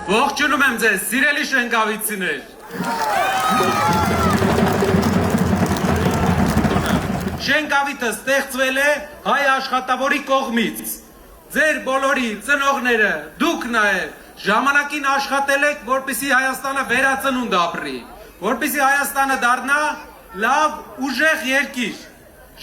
Ողջունում եմ ձեզ, սիրելի շենգավիցիներ։ Շենգավիթը ստեղծվել է հայ աշխատավորի կողմից։ Ձեր բոլորի ծնողները, դուք նաև ժամանակին աշխատել եք, որպեսզի Հայաստանը վերածնունդ ապրի, որպեսզի Հայաստանը դառնա լավ ուժեղ երկիր։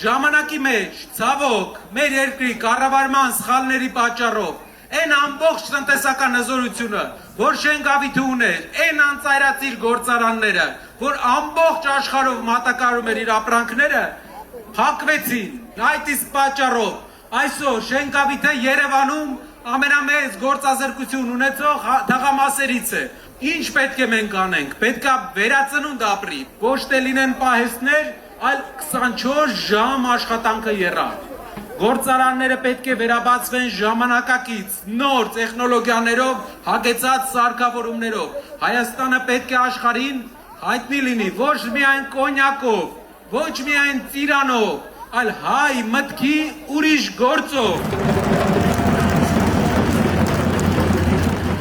Ժամանակի մեջ, ցավոք, մեր երկրի կառավարման սխալների պատճառով Այն ամբողջ տնտեսական հզորությունը, որ Շենգավիթը ուներ, այն անծայրածիր գործարանները, որ ամբողջ աշխարհով մատակարարում էր իր ապրանքները, փակվեցին։ Այդ իսկ պատճառով այսօր Շենգավիթը Երևանում ամենամեծ գործազրկություն ունեցող թաղամասերից է։ Ինչ պետք է մենք անենք։ Պետք է վերածնունդ ապրի, ոչ թե լինեն պահեստներ, այլ 24 ժամ աշխատանքը եռա։ Գործարանները պետք է վերաբացվեն ժամանակակից, նոր տեխնոլոգիաներով, հագեցած սարքավորումներով։ Հայաստանը պետք է աշխարհին հայտնի լինի ոչ միայն կոնյակով, ոչ միայն ծիրանով, այլ հայ մտքի ուրիշ գործով։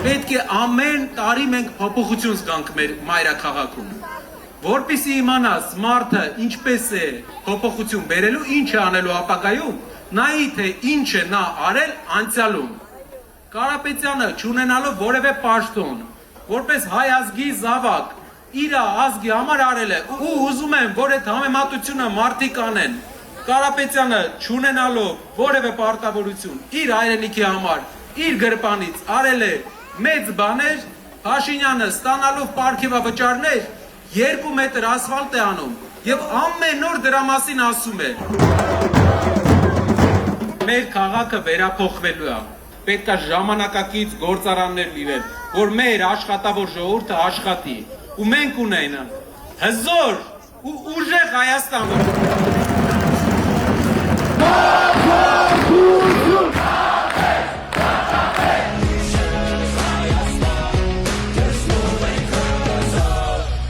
Պետք է ամեն տարի մենք փոփոխություն զգանք մեր մայրաքաղաքում։ Որպեսզի իմանաս մարդը ինչպես է փոփոխություն բերելու, ինչ է անելու ապագայում, նայի թե ինչ է նա արել անցյալում։ Կարապետյանը չունենալով որևէ պաշտոն, որպես հայ ազգի զավակ, իր ազգի համար արել է ու ուզում եմ, որ այդ համեմատությունը մարդիկ անեն։ Կարապետյանը չունենալով որևէ պարտավորություն իր հայրենիքի համար, իր գրպանից արել է մեծ բաներ, Փաշինյանը ստանալով պարգևավճարներ 2 մետր ասֆալտ է անում եւ ամեն օր դրա մասին ասում է։ Մեր քաղաքը վերափոխվելու է։ Պետք է ժամանակակից գործարաններ լինեն, որ մեր աշխատավոր ժողովուրդը աշխատի ու մենք ունենանք հզոր ու ուժեղ Հայաստան։